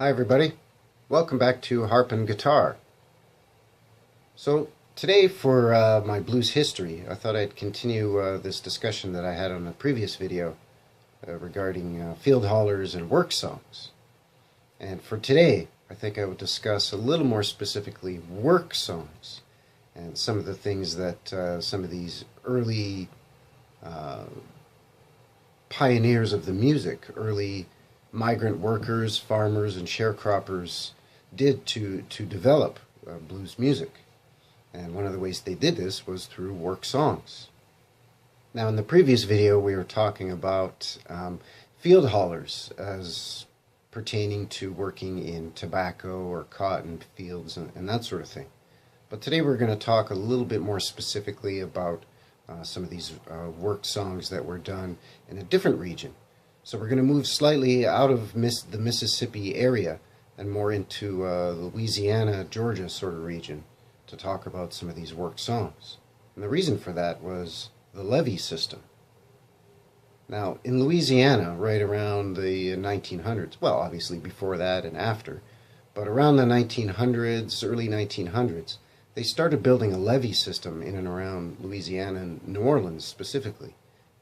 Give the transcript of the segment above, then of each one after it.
Hi everybody, welcome back to Harp and Guitar. So today for my blues history, I thought I'd continue this discussion that I had on a previous video regarding field hollers and work songs. And for today, I think I will discuss a little more specifically work songs and some of the things that some of these early pioneers of the music, early migrant workers, farmers, and sharecroppers did to develop blues music. And one of the ways they did this was through work songs. Now, in the previous video, we were talking about field hollers as pertaining to working in tobacco or cotton fields and that sort of thing. But today we're going to talk a little bit more specifically about some of these work songs that were done in a different region. So we're going to move slightly out of the Mississippi area and more into the Louisiana, Georgia sort of region to talk about some of these work songs. And the reason for that was the levee system. Now, in Louisiana, right around the 1900s, well, obviously before that and after, but around the 1900s, early 1900s, they started building a levee system in and around Louisiana and New Orleans specifically.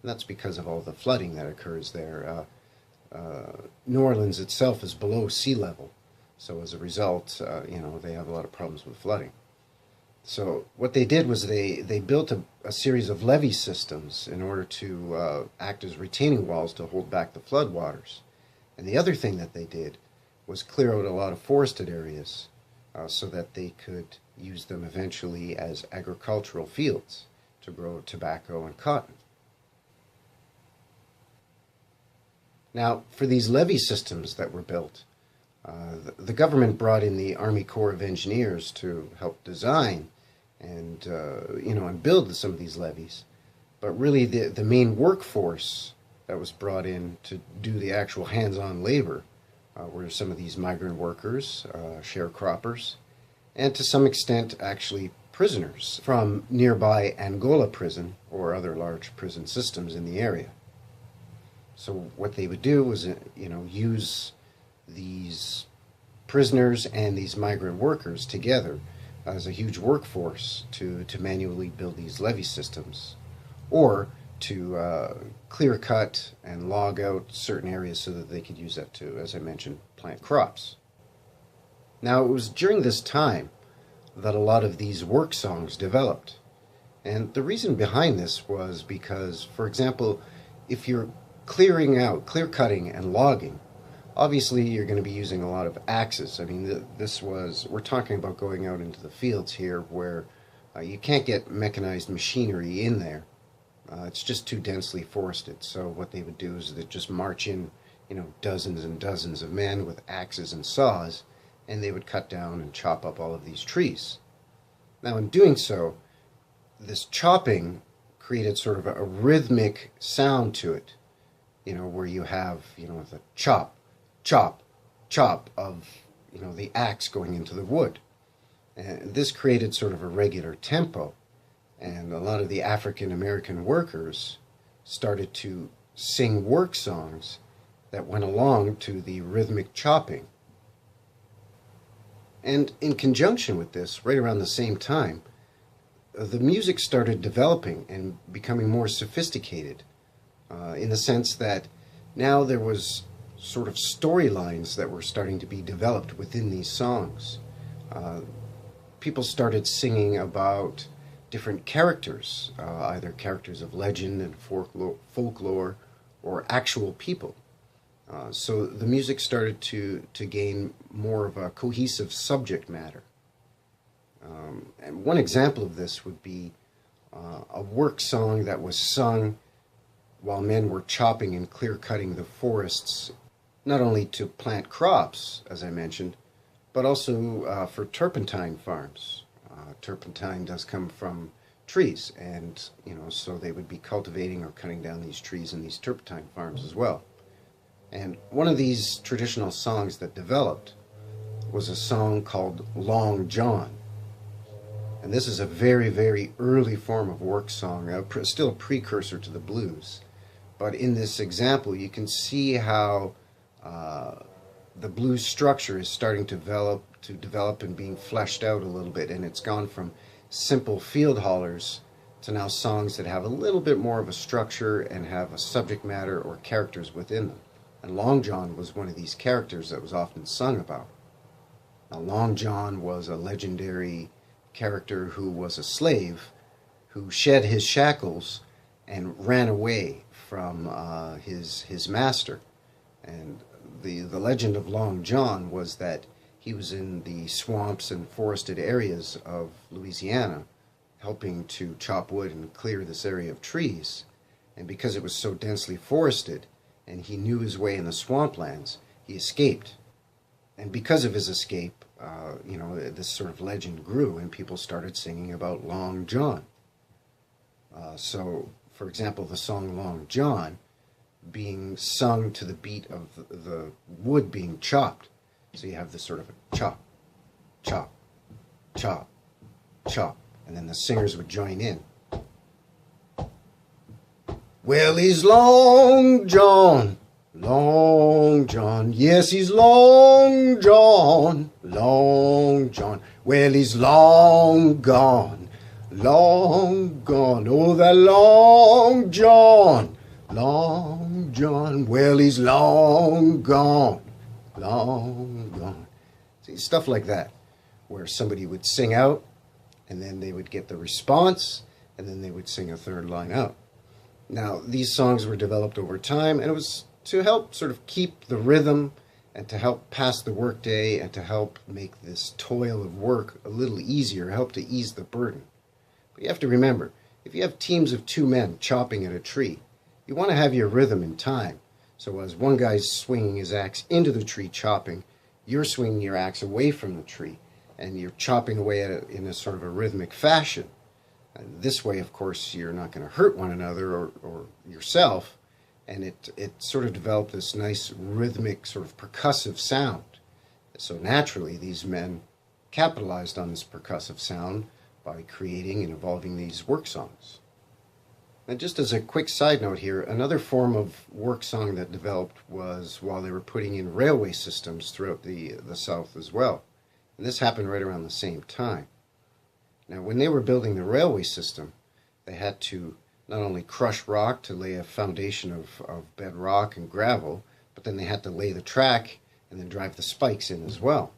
And that's because of all the flooding that occurs there. New Orleans itself is below sea level, so as a result, they have a lot of problems with flooding. So what they did was they built a series of levee systems in order to act as retaining walls to hold back the floodwaters. And the other thing that they did was clear out a lot of forested areas so that they could use them eventually as agricultural fields to grow tobacco and cotton. Now, for these levee systems that were built, the government brought in the Army Corps of Engineers to help design and build some of these levees. But really, the main workforce that was brought in to do the actual hands-on labor were some of these migrant workers, sharecroppers, and to some extent, actually, prisoners from nearby Angola prison or other large prison systems in the area. So what they would do was, use these prisoners and these migrant workers together as a huge workforce to manually build these levee systems, or to clear cut and log out certain areas so that they could use that to, as I mentioned, plant crops. Now, it was during this time that a lot of these work songs developed. And the reason behind this was because, for example, if you're clear cutting and logging, obviously you're going to be using a lot of axes. I mean, we're talking about going out into the fields here where you can't get mechanized machinery in there. It's just too densely forested. So what they would do is they'd just march in, dozens and dozens of men with axes and saws, and they would cut down and chop up all of these trees. Now, in doing so, this chopping created sort of a rhythmic sound to it. Where you have, the chop, chop, chop of, the axe going into the wood. And this created sort of a regular tempo. And a lot of the African American workers started to sing work songs that went along to the rhythmic chopping. And in conjunction with this, right around the same time, the music started developing and becoming more sophisticated. In the sense that now there was sort of storylines that were starting to be developed within these songs. People started singing about different characters, either characters of legend and folklore or actual people. So the music started to gain more of a cohesive subject matter. And one example of this would be a work song that was sung while men were chopping and clear-cutting the forests, not only to plant crops, as I mentioned, but also for turpentine farms. Turpentine does come from trees, and so they would be cultivating or cutting down these trees in these turpentine farms as well. And one of these traditional songs that developed was a song called Long John. And this is a very, very early form of work song, still a precursor to the blues. But in this example, you can see how the blues structure is starting to develop and being fleshed out a little bit, and it's gone from simple field hollers to now songs that have a little bit more of a structure and have a subject matter or characters within them. And Long John was one of these characters that was often sung about. Now, Long John was a legendary character who was a slave who shed his shackles and ran away from his master. And the legend of Long John was that he was in the swamps and forested areas of Louisiana helping to chop wood and clear this area of trees. And because it was so densely forested and he knew his way in the swamplands, he escaped. And because of his escape, this sort of legend grew and people started singing about Long John. So, for example, the song Long John being sung to the beat of the wood being chopped. So you have this sort of a chop, chop, chop, chop, and then the singers would join in. Well, he's Long John, Long John, yes, he's Long John, Long John. Well, he's long gone, long gone, oh, that Long John, Long John. Well, he's long gone, long gone. See, stuff like that, where somebody would sing out, and then they would get the response, and then they would sing a third line out. Now, these songs were developed over time, and it was to help sort of keep the rhythm and to help pass the workday and to help make this toil of work a little easier, help to ease the burden. But you have to remember, if you have teams of 2 men chopping at a tree, you want to have your rhythm in time. So as one guy's swinging his axe into the tree chopping, you're swinging your axe away from the tree, and you're chopping away at it in a sort of a rhythmic fashion. And this way, of course, you're not going to hurt one another or yourself, and it sort of developed this nice rhythmic sort of percussive sound. So naturally, these men capitalized on this percussive sound by creating and evolving these work songs. And just as a quick side note here, another form of work song that developed was while they were putting in railway systems throughout the South as well. And this happened right around the same time. Now, when they were building the railway system, they had to not only crush rock to lay a foundation of bedrock and gravel, but then they had to lay the track and then drive the spikes in as well.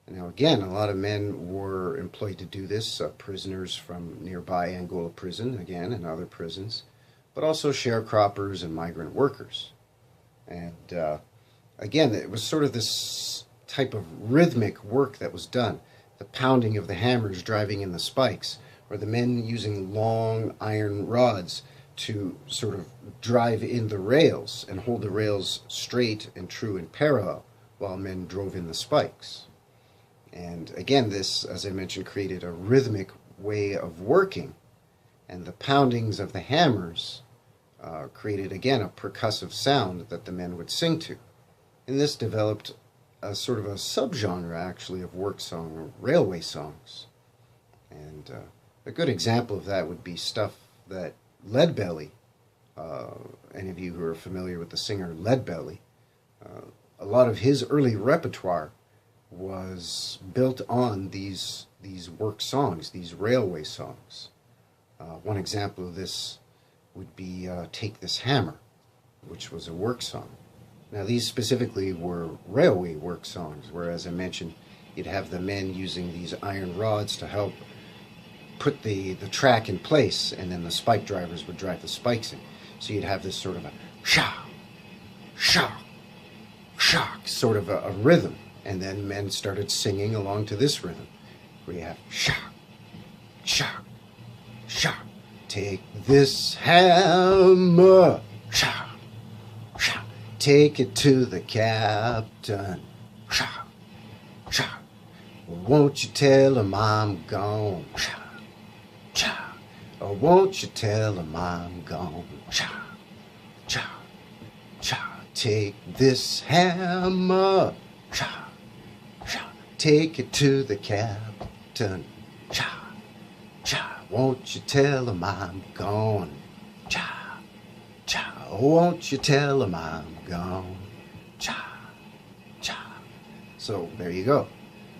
And now again, a lot of men were employed to do this, prisoners from nearby Angola prison, again, and other prisons, but also sharecroppers and migrant workers. And again, it was sort of this type of rhythmic work that was done. The pounding of the hammers driving in the spikes, or the men using long iron rods to sort of drive in the rails and hold the rails straight and true and parallel while men drove in the spikes. And again, this, as I mentioned, created a rhythmic way of working, and the poundings of the hammers created, again, a percussive sound that the men would sing to. And this developed a sort of a subgenre, actually, of work song or railway songs. And a good example of that would be stuff that Leadbelly, any of you who are familiar with the singer Leadbelly, a lot of his early repertoire was built on these work songs, these railway songs. One example of this would be Take This Hammer, which was a work song. Now, these specifically were railway work songs, where, as I mentioned, you'd have the men using these iron rods to help put the track in place, and then the spike drivers would drive the spikes in. So you'd have this sort of a shock, shock, shock, sort of a rhythm. And then men started singing along to this rhythm, where you have shock, shock, shock. Take this hammer, shock, shock. Take it to the captain, shock, shock. Won't you tell him I'm gone, shock, shock. Or won't you tell him I'm gone, shock, shock, shock. Take this hammer, shock, shock. Take it to the captain, shock, shock. Won't you tell him I'm gone, shock, shock. Won't you tell him I'm gone, shock, shock. So there you go.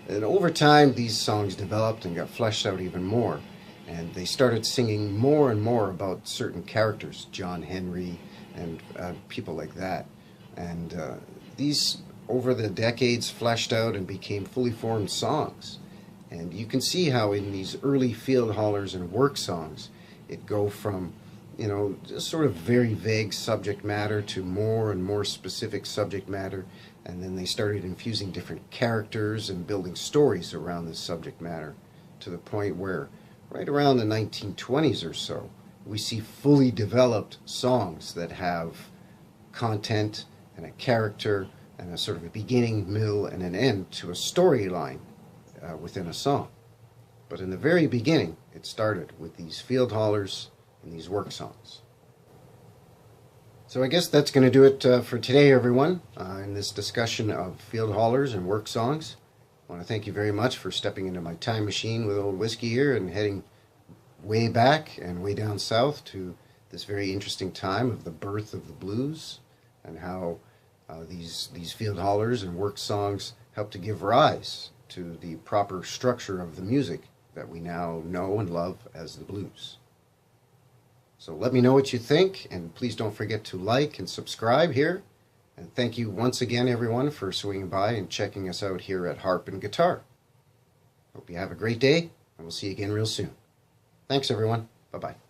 And over time, these songs developed and got fleshed out even more. And they started singing more and more about certain characters, John Henry and people like that. And these, over the decades, fleshed out and became fully formed songs. And you can see how in these early field hollers and work songs, it go from, you know, just sort of very vague subject matter to more and more specific subject matter. And then they started infusing different characters and building stories around this subject matter to the point where right around the 1920s or so, we see fully developed songs that have content and a character and a sort of a beginning, middle, and an end to a storyline within a song. But in the very beginning, it started with these field hollers and these work songs. So I guess that's going to do it for today, everyone, in this discussion of field hollers and work songs. I want to thank you very much for stepping into my time machine with Old Whiskey here and heading way back and way down south to this very interesting time of the birth of the blues and how these field hollers and work songs help to give rise to the proper structure of the music that we now know and love as the blues. So let me know what you think, and please don't forget to like and subscribe here. And thank you once again, everyone, for swinging by and checking us out here at Harp and Guitar. Hope you have a great day, and we'll see you again real soon. Thanks, everyone. Bye-bye.